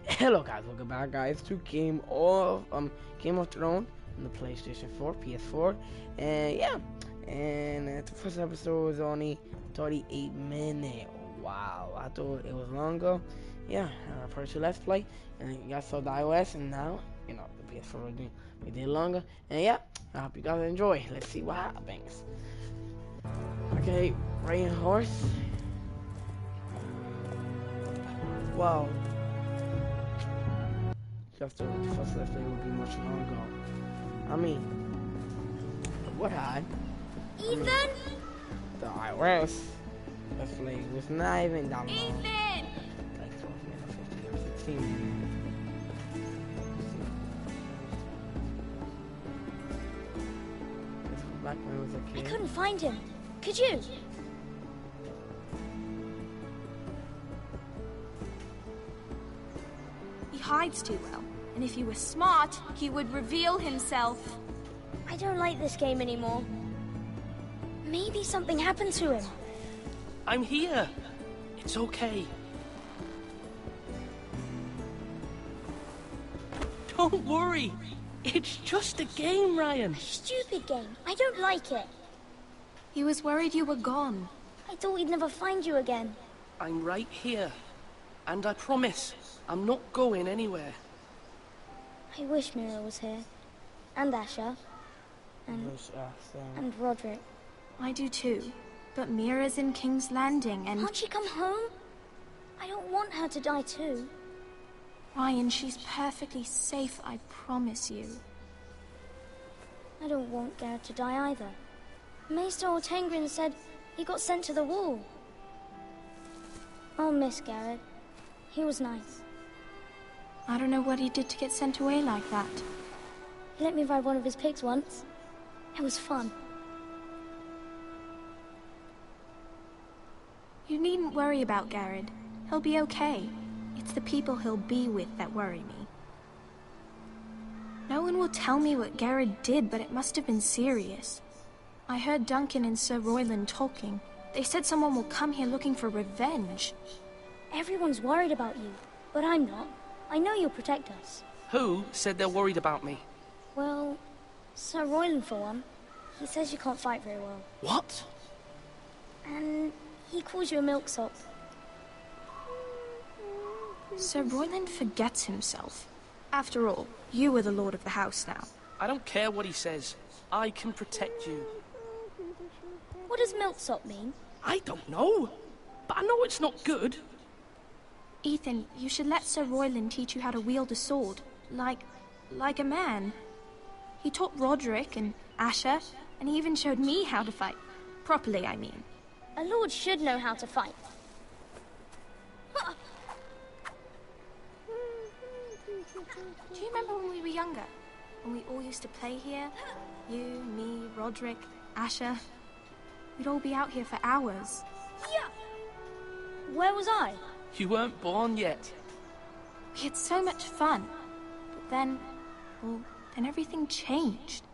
Hello guys, welcome back guys to Game of Thrones on the PlayStation 4, PS4, and yeah, and the first episode was only 38 minutes. Wow, I thought it was longer. Yeah, part 2 Let's Play, and you guys saw the iOS, and now the PS4 we did longer, and yeah, I hope you guys enjoy. Let's see what happens. Okay, rain horse. Wow. Just the first Let's Play would be much longer. I mean, what had Ethan? The iOS Let's Play was not even that long. Ethan! Like 12 minutes, 15 or 16 minutes. This black man was a I kid. couldn't find him. Could you? He hides too well, and if he were smart, he would reveal himself. I don't like this game anymore. Maybe something happened to him. I'm here. It's okay. Don't worry. It's just a game, Ryan. Stupid game. I don't like it. He was worried you were gone. I thought we'd never find you again. I'm right here. And I promise, I'm not going anywhere. I wish Mira was here. And Asher. And Roderick. I do too. But Mira's in King's Landing and... Can't she come home? I don't want her to die too. Ryan, she's perfectly safe, I promise you. I don't want Garrett to die either. Maester Ortengrin said he got sent to the wall. I'll miss Garrett. He was nice. I don't know what he did to get sent away like that. He let me ride one of his pigs once. It was fun. You needn't worry about Garrett. He'll be okay. It's the people he'll be with that worry me. No one will tell me what Garrett did, but it must have been serious. I heard Duncan and Sir Royland talking. They said someone will come here looking for revenge. Everyone's worried about you, but I'm not. I know you'll protect us. Who said they're worried about me? Well, Sir Royland for one. He says you can't fight very well. What? And he calls you a milksop. Sir Royland forgets himself. After all, you are the lord of the house now. I don't care what he says. I can protect you. What does milksop mean? I don't know. But I know it's not good. Ethan, you should let Sir Royland teach you how to wield a sword. Like a man. He taught Roderick and Asher, and he even showed me how to fight. Properly, I mean. A lord should know how to fight. Do you remember when we were younger? When we all used to play here? You, me, Roderick, Asher. We'd all be out here for hours. Yeah. Where was I? You weren't born yet. We had so much fun. But then, well, then everything changed.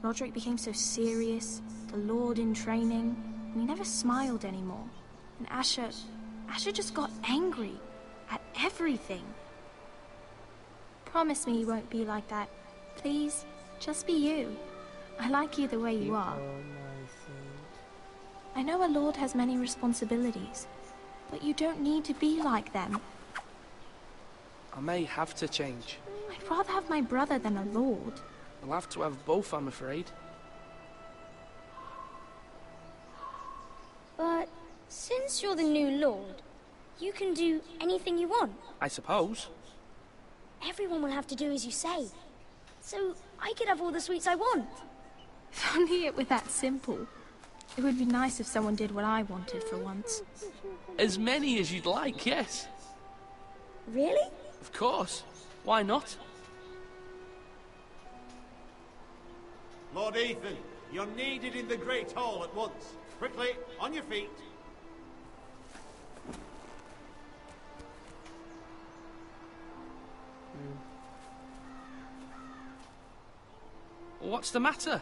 Roderick became so serious, the Lord in training, and he never smiled anymore. And Asher just got angry at everything. Promise me you won't be like that. Please, just be you. I like you the way you are. I know a lord has many responsibilities, but you don't need to be like them. I may have to change. I'd rather have my brother than a lord. I'll have to have both, I'm afraid. But since you're the new lord, you can do anything you want. I suppose. Everyone will have to do as you say. So I could have all the sweets I want. If only it were that simple. It would be nice if someone did what I wanted for once. As many as you'd like, yes. Really? Of course. Why not? Lord Ethan, you're needed in the Great Hall at once. Quickly, on your feet. What's the matter?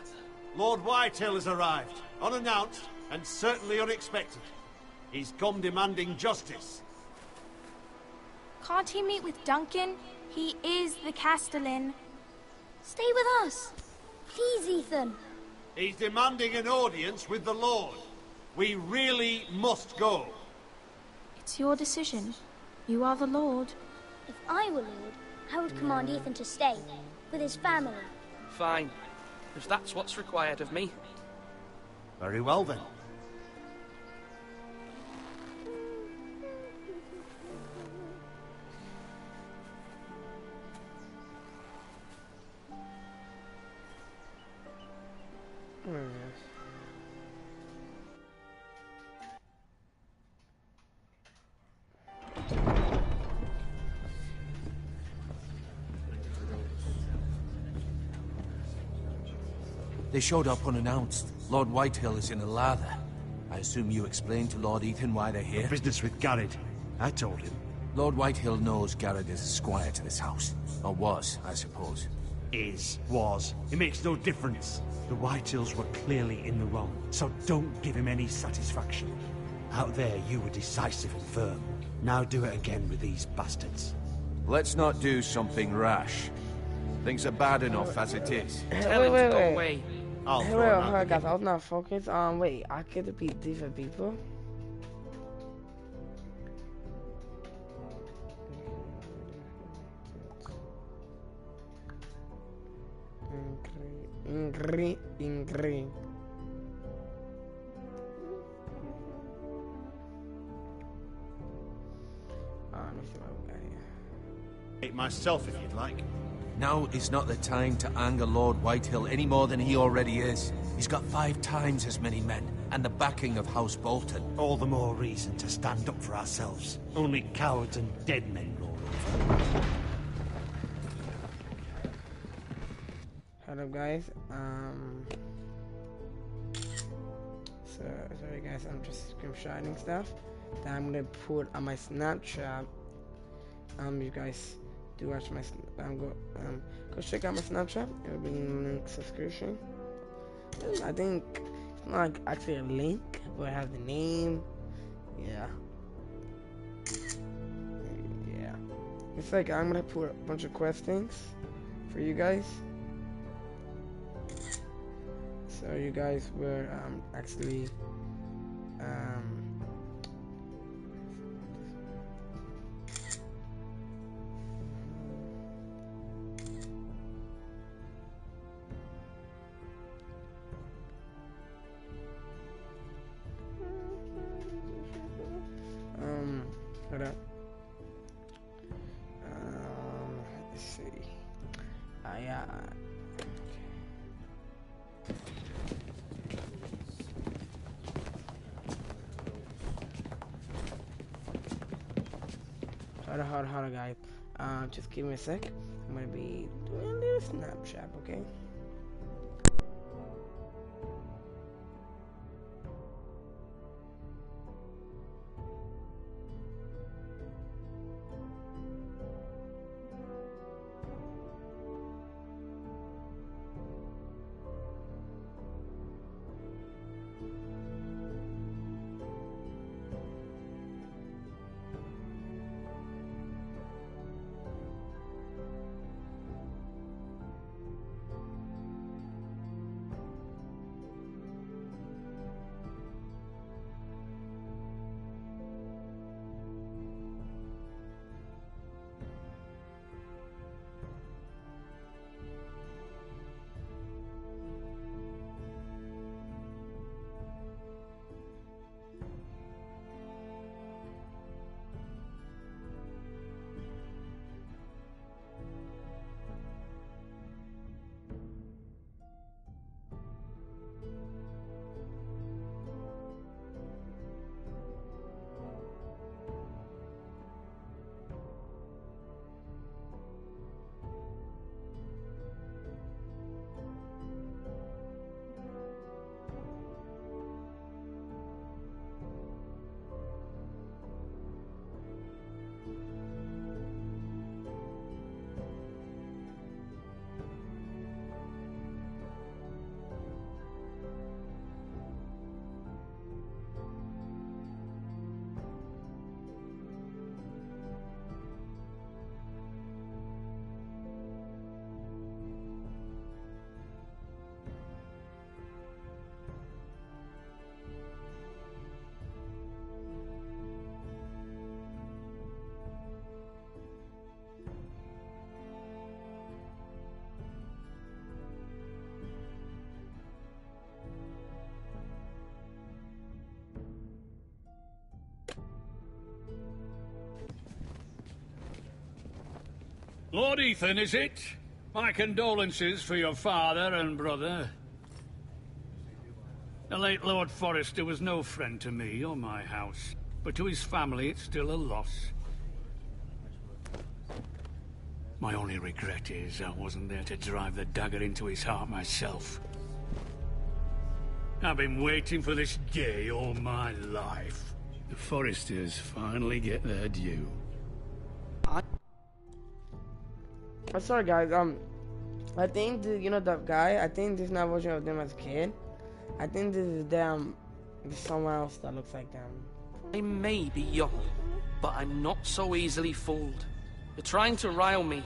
Lord Whitetail has arrived, unannounced and certainly unexpected. He's come demanding justice. Can't he meet with Duncan? He is the Castellan. Stay with us. Please, Ethan. He's demanding an audience with the Lord. We really must go. It's your decision. You are the Lord. If I were Lord, I would command Ethan to stay with his family. Fine, if that's what's required of me. Very well then. They showed up unannounced. Lord Whitehill is in a lather. I assume you explained to Lord Ethan why they're here? Business with Garrett. I told him. Lord Whitehill knows Garrett is a squire to this house. Or was, I suppose. Was. It makes no difference. The Whitehills were clearly in the wrong, so don't give him any satisfaction. Out there, you were decisive and firm. Now do it again with these bastards. Let's not do something rash. Things are bad enough as it is. Tell him to go away. I'll Hey, throw wait, him hold out on, the guys. I was not focused. Wait, I could be different people. Ingrid. Let me see what we got here. gate myself if you'd like. Now is not the time to anger Lord Whitehill any more than he already is. He's got 5 times as many men, and the backing of House Bolton. All the more reason to stand up for ourselves. Only cowards and dead men roll over. Hello, guys. Sorry guys, I'm just screenshotting stuff that I'm gonna put on my Snapchat. You guys do watch my go check out my Snapchat. It'll be in the link subscription. I think it's not like actually a link, but it has the name. Yeah. It's like I'm gonna put a bunch of quest things for you guys. So you guys were actually hold up. Let's see. Yeah. Hold on, guys. Just give me a sec. I'm gonna be doing a little Snapchat, okay? Lord Ethan, is it? My condolences for your father and brother. The late Lord Forrester was no friend to me or my house, but to his family it's still a loss. My only regret is I wasn't there to drive the dagger into his heart myself. I've been waiting for this day all my life. The Forresters finally get their due. I'm sorry, guys. I think you know that guy. I think this is not version of them as a kid. I think this is them. There's someone else that looks like them. I may be young, but I'm not so easily fooled. You're trying to rile me,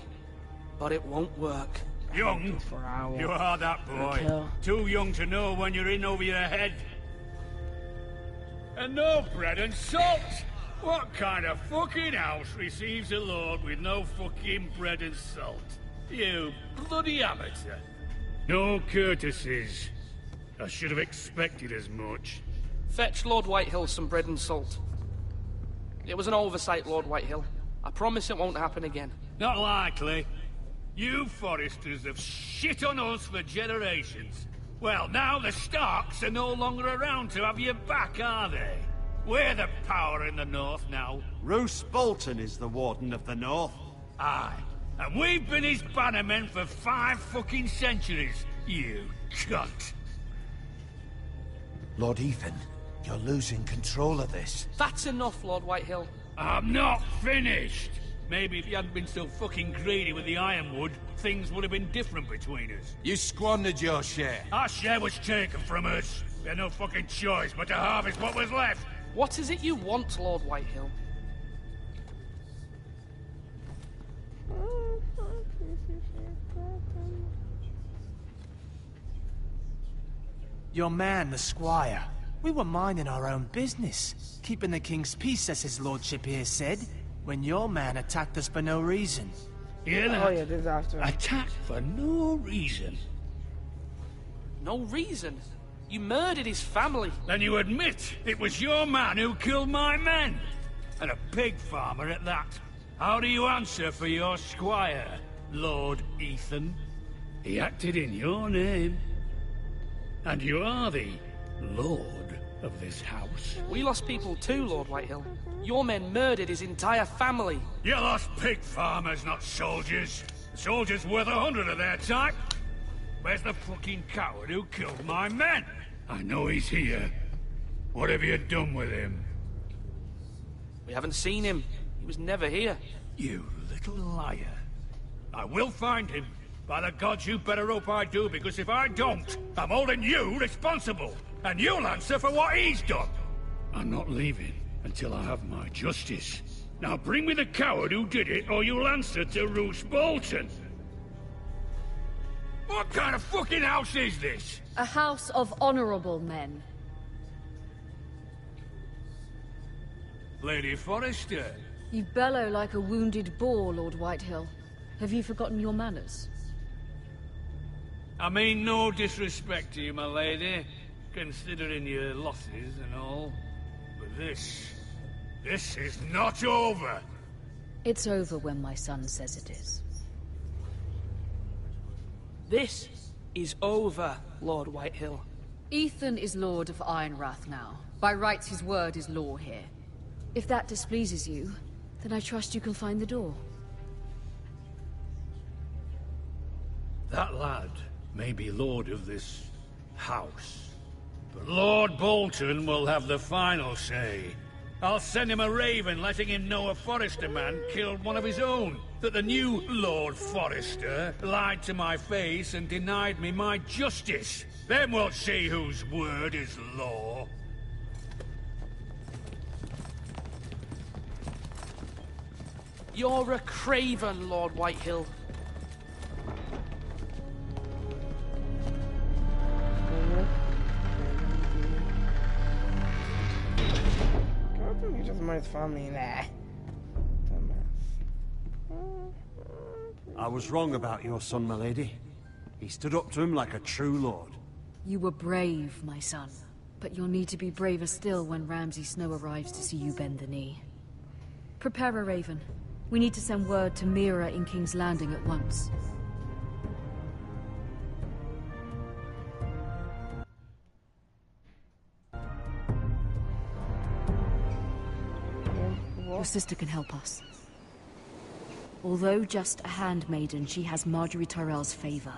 but it won't work. Young? You are that boy. Too young to know when you're in over your head. And no bread and salt! What kind of fucking house receives a lord with no fucking bread and salt? You bloody amateur. No courtesies. I should have expected as much. Fetch Lord Whitehill some bread and salt. It was an oversight, Lord Whitehill. I promise it won't happen again. Not likely. You Forresters have shit on us for generations. Well, now the Starks are no longer around to have your back, are they? We're the power in the north now. Roose Bolton is the Warden of the North. Aye. And we've been his bannermen for 5 fucking centuries, you cunt. Lord Ethan, you're losing control of this. That's enough, Lord Whitehill. I'm not finished. Maybe if you hadn't been so fucking greedy with the ironwood, things would have been different between us. You squandered your share. Our share was taken from us. We had no fucking choice but to harvest what was left. What is it you want, Lord Whitehill? Your man, the squire. We were minding our own business, keeping the king's peace, as his lordship here said, when your man attacked us for no reason. Hear that? Oh yeah, this is after. Attacked for no reason. No reason? You murdered his family. Then you admit it was your man who killed my men. And a pig farmer at that. How do you answer for your squire, Lord Ethan? He acted in your name. And you are the lord of this house. We lost people too, Lord Whitehill. Your men murdered his entire family. You lost pig farmers, not soldiers. The soldiers worth 100 of their type. Where's the fucking coward who killed my men? I know he's here. What have you done with him? We haven't seen him. He was never here. You little liar. I will find him. By the gods, you better hope I do, because if I don't, I'm holding you responsible. And you'll answer for what he's done. I'm not leaving until I have my justice. Now bring me the coward who did it, or you'll answer to Roose Bolton. What kind of fucking house is this? A house of honorable men. Lady Forrester. You bellow like a wounded boar, Lord Whitehill. Have you forgotten your manners? I mean no disrespect to you, my lady, considering your losses and all. But this is not over. It's over when my son says it is. This is over, Lord Whitehill. Ethan is Lord of Ironrath now. By rights, his word is law here. If that displeases you, then I trust you can find the door. That lad may be lord of this house, but Lord Bolton will have the final say. I'll send him a raven letting him know a Forrester man killed one of his own. That the new Lord Forrester lied to my face and denied me my justice. Then we'll see whose word is law. You're a craven, Lord Whitehill. You just murdered his family. Nah. I was wrong about your son, my lady. He stood up to him like a true lord. You were brave, my son. But you'll need to be braver still when Ramsay Snow arrives to see you bend the knee. Prepare a raven. We need to send word to Mira in King's Landing at once. Your sister can help us. Although just a handmaiden, she has Marjorie Tyrell's favor.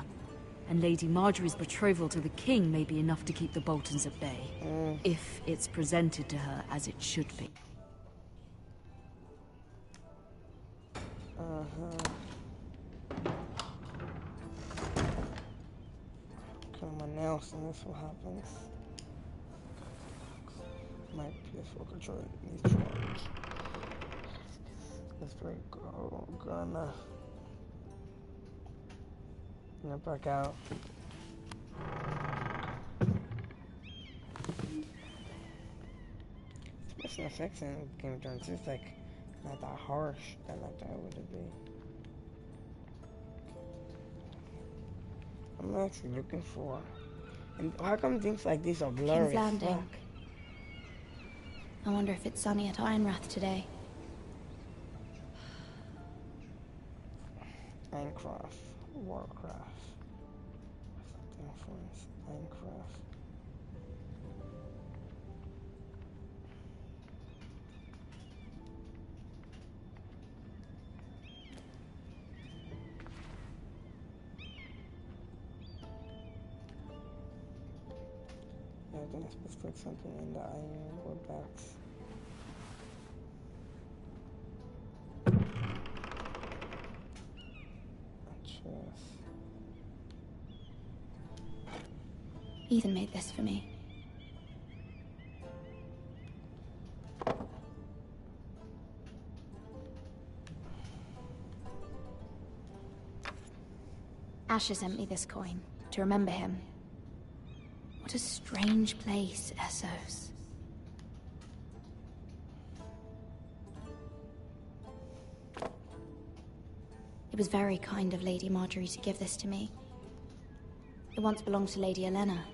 And Lady Marjorie's betrothal to the king may be enough to keep the Boltons at bay. If it's presented to her as it should be. Cut my nails and that's what happens. My PS4 controller needs charge. Let's go. Gonna back out. Special effects in Game of Thrones is like not that harsh that like that would it be. I'm actually looking for, and how come things like this are blurry? King's Landing. I wonder if it's sunny at Ironrath today. Minecraft, Warcraft, influence, Minecraft. Yeah, I think it's supposed to put something in the iron wood box. Ethan made this for me. Asher sent me this coin to remember him. What a strange place, Essos. It was very kind of Lady Marjorie to give this to me. It once belonged to Lady Elena.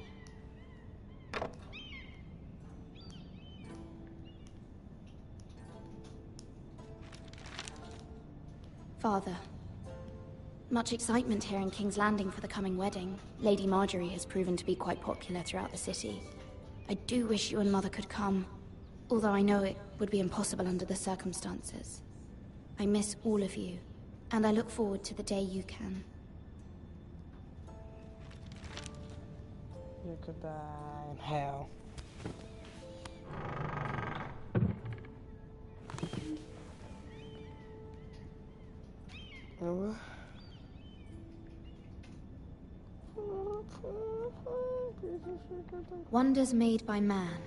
Father, much excitement here in King's Landing for the coming wedding. Lady Marjorie has proven to be quite popular throughout the city. I do wish you and Mother could come, although I know it would be impossible under the circumstances. I miss all of you, and I look forward to the day you can. You could die in hell. Wonders Made by Man,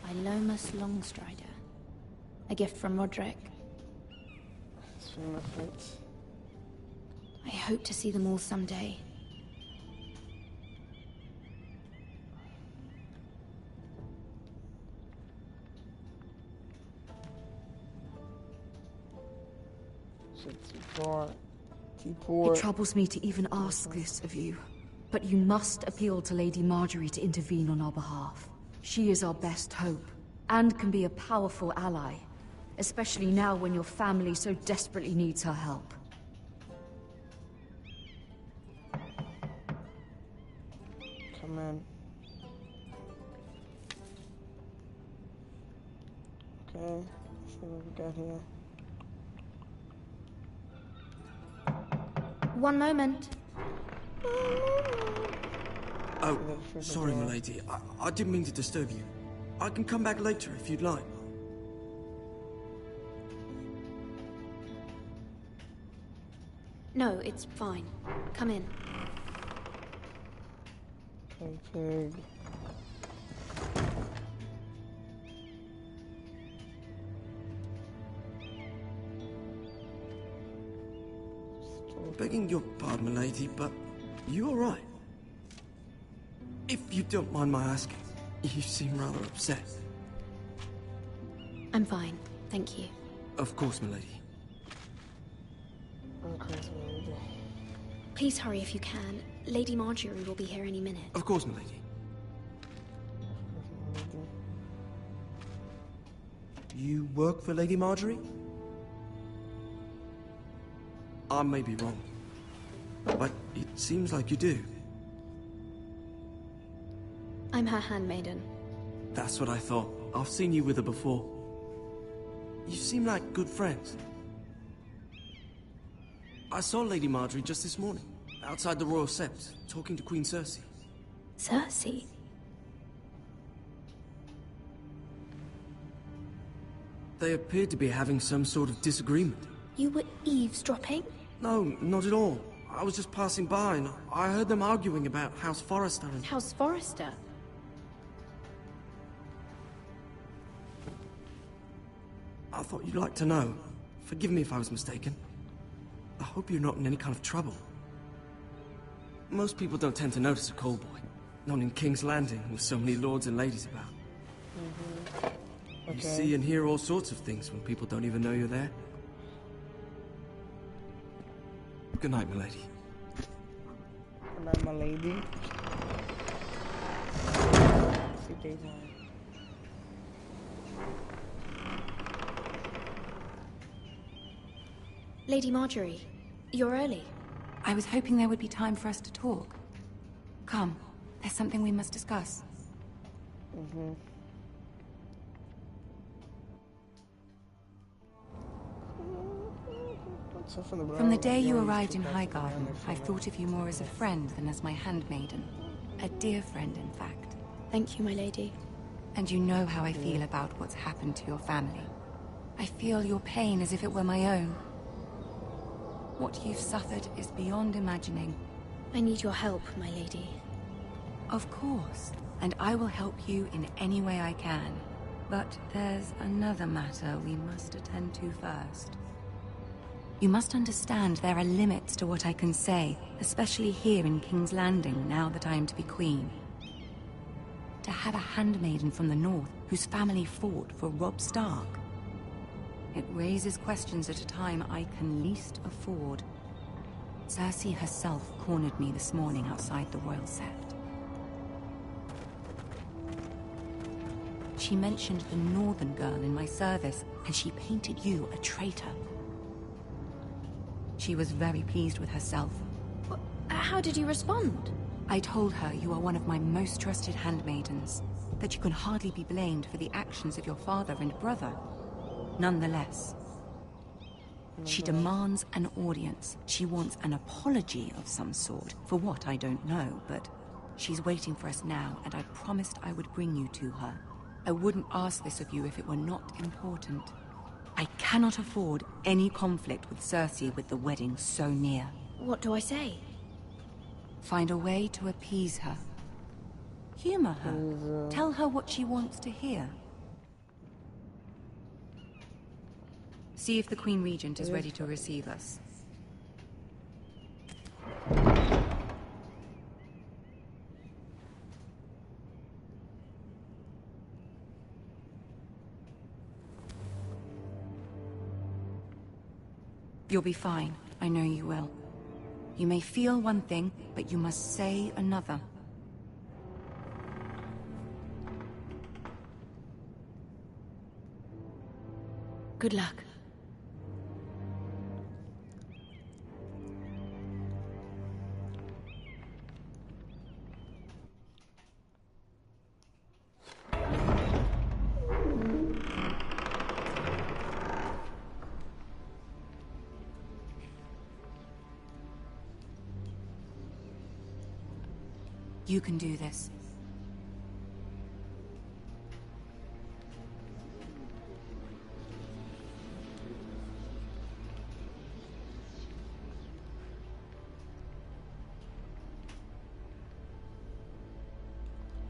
by Lomas Longstrider. A gift from Roderick. I hope to see them all someday. It troubles me to even ask this of you, but you must appeal to Lady Marjorie to intervene on our behalf. She is our best hope, and can be a powerful ally, especially now when your family so desperately needs her help. Come in. Okay, let's see what we got here. One moment. Oh, sorry, milady. I didn't mean to disturb you. I can come back later if you'd like. No, it's fine. Come in. Okay, pig. Begging your pardon, milady, but you all right? If you don't mind my asking, you seem rather upset. I'm fine, thank you. Of course, milady. Please hurry if you can. Lady Marjorie will be here any minute. Of course, milady. You work for Lady Marjorie? I may be wrong, but it seems like you do. I'm her handmaiden. That's what I thought. I've seen you with her before. You seem like good friends. I saw Lady Marjorie just this morning, outside the Royal Sept, talking to Queen Cersei. Cersei? They appeared to be having some sort of disagreement. You were eavesdropping? No, not at all. I was just passing by and I heard them arguing about House Forrester and... House Forrester? I thought you'd like to know. Forgive me if I was mistaken. I hope you're not in any kind of trouble. Most people don't tend to notice a call boy. Not in King's Landing, with so many lords and ladies about. Okay. You see and hear all sorts of things when people don't even know you're there. Good night, milady. Good night, my lady. See daytime. Lady Marjorie, you're early. I was hoping there would be time for us to talk. Come, there's something we must discuss. From the day you arrived in Highgarden, I've thought of you more as a friend than as my handmaiden. A dear friend, in fact. Thank you, my lady. And you know how I feel about what's happened to your family. I feel your pain as if it were my own. What you've suffered is beyond imagining. I need your help, my lady. Of course, and I will help you in any way I can. But there's another matter we must attend to first. You must understand there are limits to what I can say, especially here in King's Landing, now that I am to be queen. To have a handmaiden from the north whose family fought for Robb Stark. It raises questions at a time I can least afford. Cersei herself cornered me this morning outside the Royal Sept. She mentioned the northern girl in my service, and she painted you a traitor. She was very pleased with herself. How did you respond? I told her you are one of my most trusted handmaidens, that you can hardly be blamed for the actions of your father and brother. Nonetheless, she demands an audience. She wants an apology of some sort, for what I don't know, but she's waiting for us now, and I promised I would bring you to her. I wouldn't ask this of you if it were not important. I cannot afford any conflict with Cersei with the wedding so near. What do I say? Find a way to appease her. Humor her. Tell her what she wants to hear. See if the Queen Regent is ready to receive us. You'll be fine. I know you will. You may feel one thing, but you must say another. Good luck. You can do this.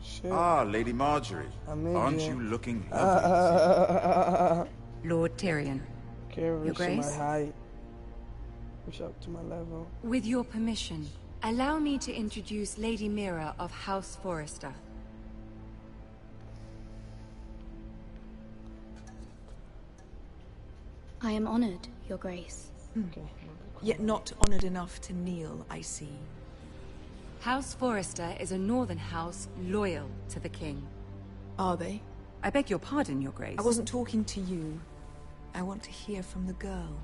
Shit. Ah, Lady Marjorie. Aren't you looking lovely? Lord Tyrion. Can't reach Your my Grace? height. Reach up to my level. With your permission, allow me to introduce Lady Mira of House Forrester. I am honored, Your Grace. Okay. Yet not honored enough to kneel, I see. House Forrester is a northern house loyal to the king. Are they? I beg your pardon, Your Grace. I wasn't talking to you. I want to hear from the girl.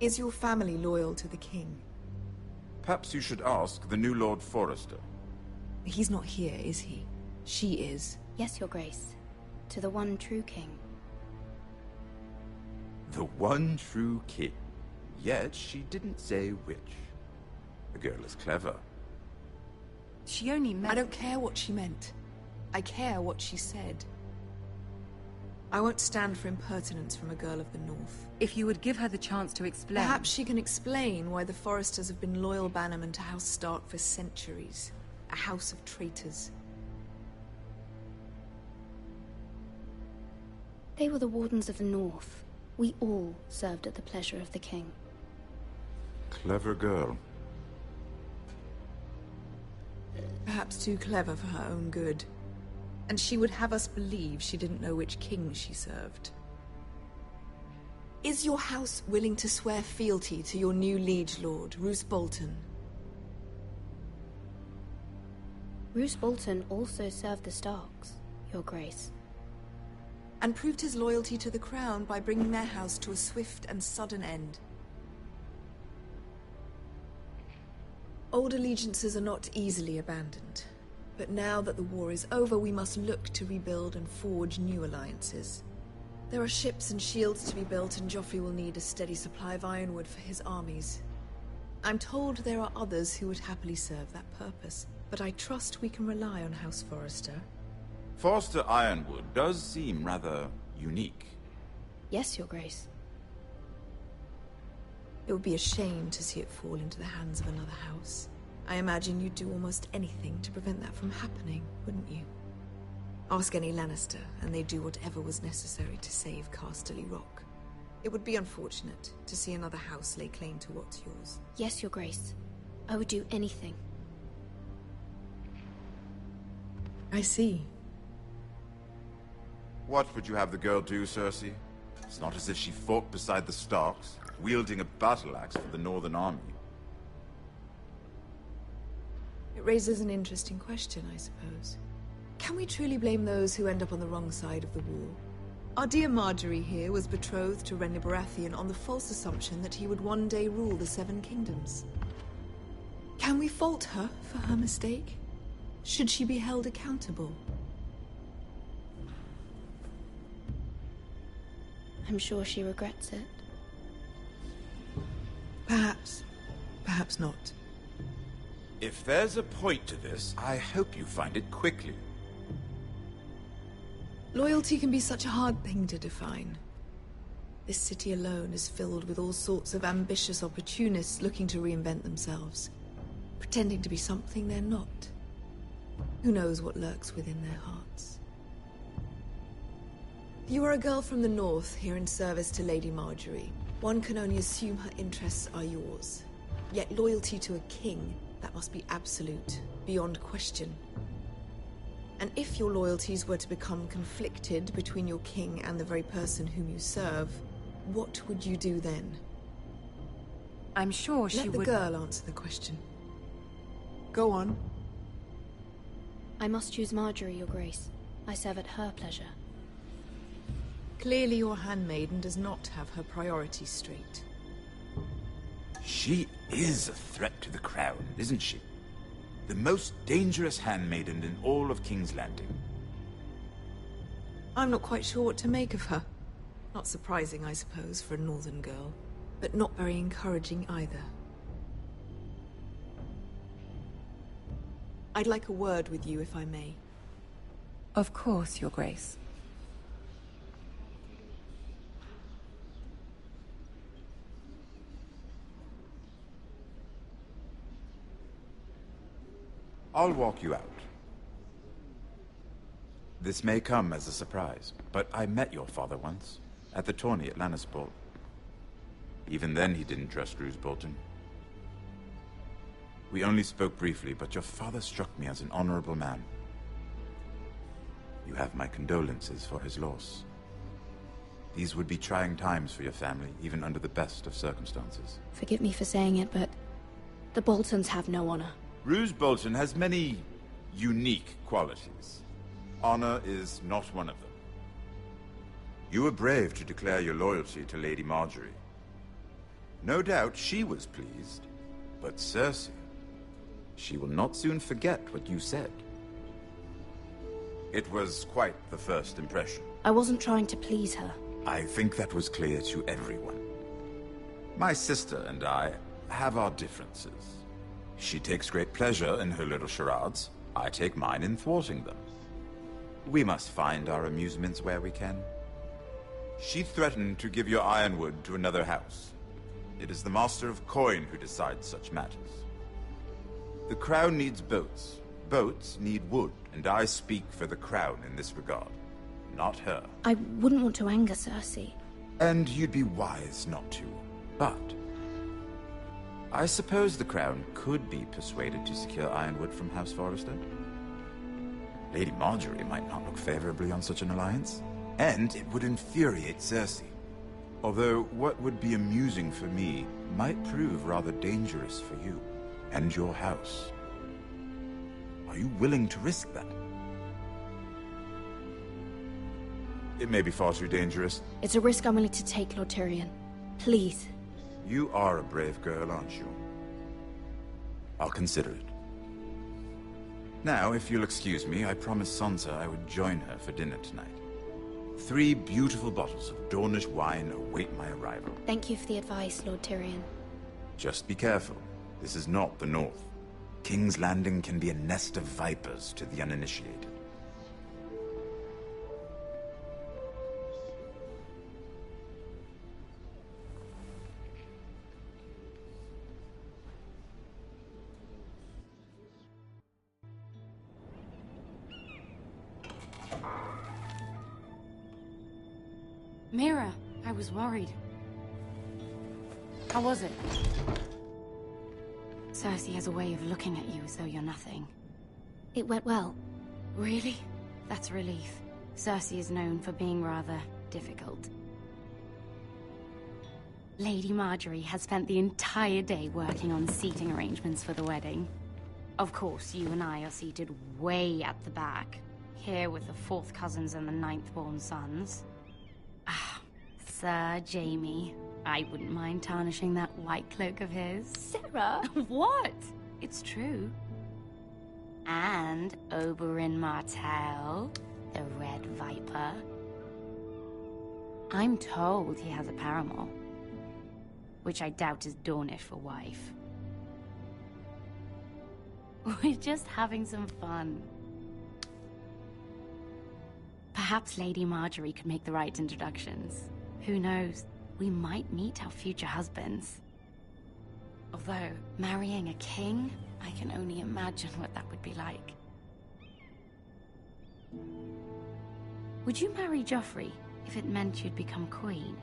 Is your family loyal to the king? Perhaps you should ask the new Lord Forrester. He's not here, is he? She is. Yes, Your Grace. To the one true king. The one true king. Yet she didn't say which. The girl is clever. She only meant... I don't care what she meant. I care what she said. I won't stand for impertinence from a girl of the North. If you would give her the chance to explain... Perhaps she can explain why the Forresters have been loyal bannermen to House Stark for centuries. A house of traitors. They were the Wardens of the North. We all served at the pleasure of the king. Clever girl. Perhaps too clever for her own good. And she would have us believe she didn't know which king she served. Is your house willing to swear fealty to your new liege lord, Roose Bolton? Roose Bolton also served the Starks, Your Grace. And proved his loyalty to the crown by bringing their house to a swift and sudden end. Old allegiances are not easily abandoned. But now that the war is over, we must look to rebuild and forge new alliances. There are ships and shields to be built, and Joffrey will need a steady supply of ironwood for his armies. I'm told there are others who would happily serve that purpose, but I trust we can rely on House Forrester. Forrester Ironwood does seem rather unique. Yes, Your Grace. It would be a shame to see it fall into the hands of another house. I imagine you'd do almost anything to prevent that from happening, wouldn't you? Ask any Lannister, and they'd do whatever was necessary to save Casterly Rock. It would be unfortunate to see another house lay claim to what's yours. Yes, Your Grace. I would do anything. I see. What would you have the girl do, Cersei? It's not as if she fought beside the Starks, wielding a battle axe for the Northern Army. It raises an interesting question, I suppose. Can we truly blame those who end up on the wrong side of the war? Our dear Marjorie here was betrothed to Renly Baratheon on the false assumption that he would one day rule the Seven Kingdoms. Can we fault her for her mistake? Should she be held accountable? I'm sure she regrets it. Perhaps. Perhaps not. If there's a point to this, I hope you find it quickly. Loyalty can be such a hard thing to define. This city alone is filled with all sorts of ambitious opportunists looking to reinvent themselves, pretending to be something they're not. Who knows what lurks within their hearts? You are a girl from the north, here in service to Lady Marjorie. One can only assume her interests are yours. Yet loyalty to a king, that must be absolute, beyond question. And if your loyalties were to become conflicted between your king and the very person whom you serve, what would you do then? I'm sure she would... Let the girl answer the question. Go on. I must choose Marjorie, Your Grace. I serve at her pleasure. Clearly your handmaiden does not have her priorities straight. She is a threat to the crown, isn't she? The most dangerous handmaiden in all of King's Landing. I'm not quite sure what to make of her. Not surprising, I suppose, for a northern girl, but not very encouraging either. I'd like a word with you, if I may. Of course, Your Grace. I'll walk you out. This may come as a surprise, but I met your father once, at the tourney at Lannisport. Even then he didn't trust Roose Bolton. We only spoke briefly, but your father struck me as an honorable man. You have my condolences for his loss. These would be trying times for your family, even under the best of circumstances. Forgive me for saying it, but the Boltons have no honor. Roose Bolton has many unique qualities. Honor is not one of them. You were brave to declare your loyalty to Lady Marjorie. No doubt she was pleased. But Cersei, she will not soon forget what you said. It was quite the first impression. I wasn't trying to please her. I think that was clear to everyone. My sister and I have our differences. She takes great pleasure in her little charades. I take mine in thwarting them. We must find our amusements where we can. She threatened to give your ironwood to another house. It is the Master of Coin who decides such matters. The Crown needs boats. Boats need wood, and I speak for the Crown in this regard, not her. I wouldn't want to anger Cersei. And you'd be wise not to. But I suppose the Crown could be persuaded to secure ironwood from House Forrester. Lady Marjorie might not look favorably on such an alliance, and it would infuriate Cersei. Although what would be amusing for me might prove rather dangerous for you and your house. Are you willing to risk that? It may be far too dangerous. It's a risk I'm willing to take, Lord Tyrion. Please. You are a brave girl, aren't you? I'll consider it. Now, if you'll excuse me, I promised Sansa I would join her for dinner tonight. 3 beautiful bottles of Dornish wine await my arrival. Thank you for the advice, Lord Tyrion. Just be careful. This is not the North. King's Landing can be a nest of vipers to the uninitiated. Mira, I was worried. How was it? Cersei has a way of looking at you as though you're nothing. It went well. Really? That's a relief. Cersei is known for being rather difficult. Lady Marjorie has spent the entire day working on seating arrangements for the wedding. Of course, you and I are seated way at the back, here with the 4th cousins and the 9th-born sons. Ah, Sir Jaime. I wouldn't mind tarnishing that white cloak of his. Sarah! What? It's true. And Oberyn Martell, the Red Viper. I'm told he has a paramour, which I doubt is Dornish for wife. We're just having some fun. Perhaps Lady Marjorie could make the right introductions. Who knows? We might meet our future husbands. Although, marrying a king, I can only imagine what that would be like. Would you marry Joffrey if it meant you'd become queen?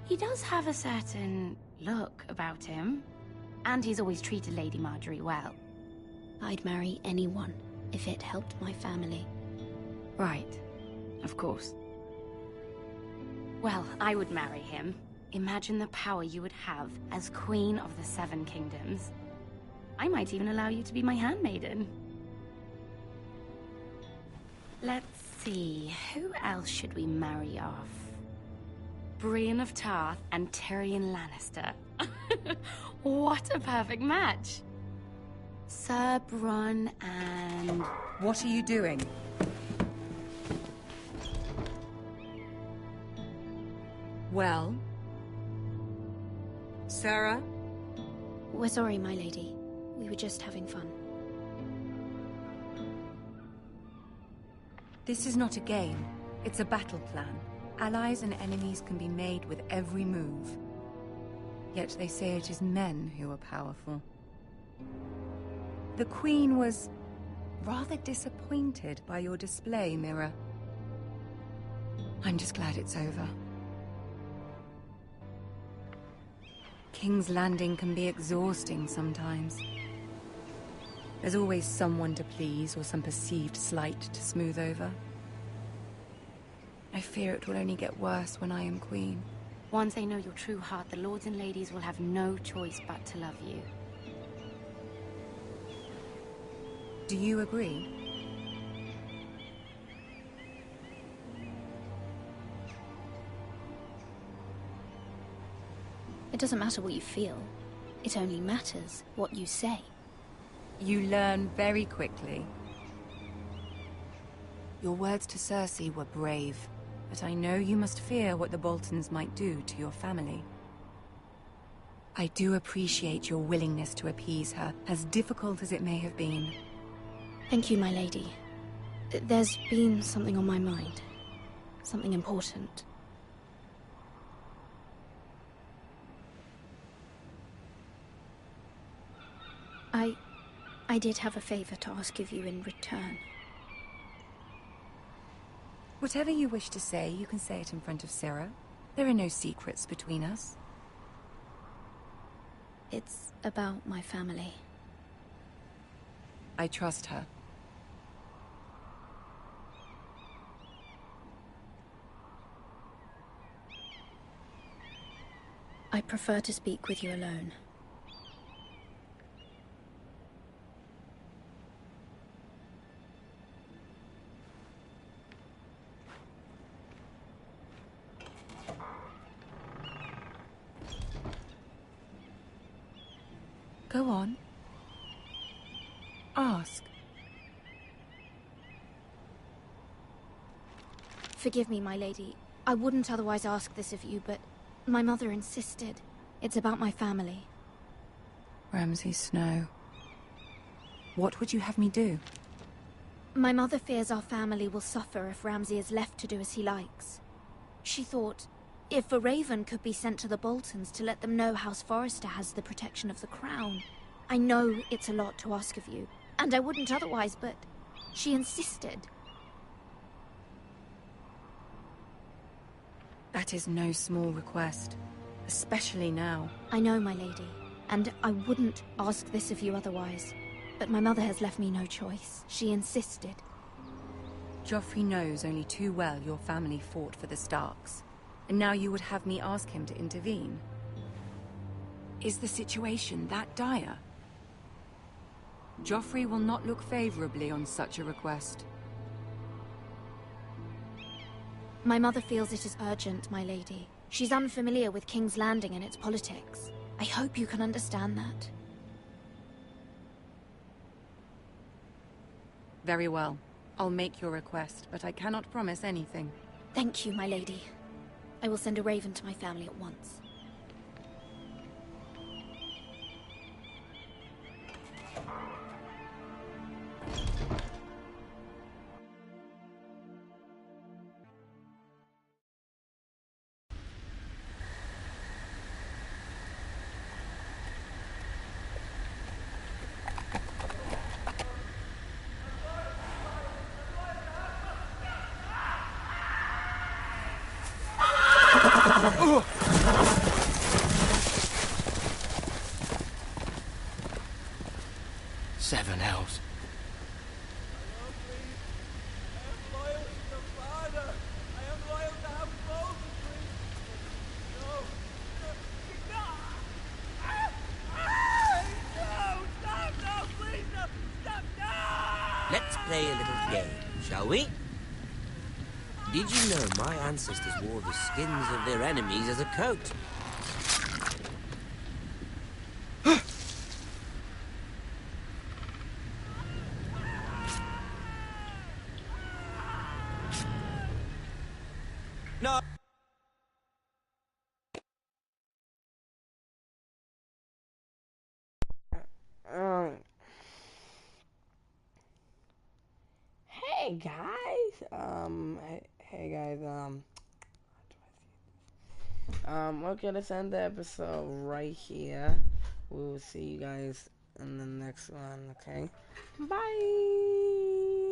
He does have a certain look about him, and he's always treated Lady Marjorie well. I'd marry anyone if it helped my family. Right, of course. Well, I would marry him. Imagine the power you would have as Queen of the 7 Kingdoms. I might even allow you to be my handmaiden. Let's see, who else should we marry off? Brienne of Tarth and Tyrion Lannister. What a perfect match! Sir Bronn and... What are you doing? Well? Sarah? We're sorry, my lady. We were just having fun. This is not a game. It's a battle plan. Allies and enemies can be made with every move. Yet they say it is men who are powerful. The Queen was rather disappointed by your display, Mira. I'm just glad it's over. King's Landing can be exhausting sometimes. There's always someone to please or some perceived slight to smooth over. I fear it will only get worse when I am queen. Once they know your true heart, the lords and ladies will have no choice but to love you. Do you agree? It doesn't matter what you feel. It only matters what you say. You learn very quickly. Your words to Cersei were brave, but I know you must fear what the Boltons might do to your family. I do appreciate your willingness to appease her, as difficult as it may have been. Thank you, my lady. There's been something on my mind. Something important. I did have a favor to ask of you in return. Whatever you wish to say, you can say it in front of Sarah. There are no secrets between us. It's about my family. I trust her. I prefer to speak with you alone. Go on. Ask. Forgive me, my lady. I wouldn't otherwise ask this of you, but my mother insisted. It's about my family. Ramsay Snow. What would you have me do? My mother fears our family will suffer if Ramsay is left to do as he likes. She thought, if a raven could be sent to the Boltons to let them know House Forrester has the protection of the crown. I know it's a lot to ask of you, and I wouldn't otherwise, but she insisted. That is no small request, especially now. I know, my lady, and I wouldn't ask this of you otherwise. But my mother has left me no choice. She insisted. Joffrey knows only too well your family fought for the Starks. And now you would have me ask him to intervene? Is the situation that dire? Joffrey will not look favorably on such a request. My mother feels it is urgent, my lady. She's unfamiliar with King's Landing and its politics. I hope you can understand that. Very well. I'll make your request, but I cannot promise anything. Thank you, my lady. I will send a raven to my family at once. Seven hells. Let's play a little game, shall we? Did you know my ancestors wore the skins of their enemies as a coat? No. Hey guys, okay, let's end the episode right here. We will see you guys in the next one, okay? Bye!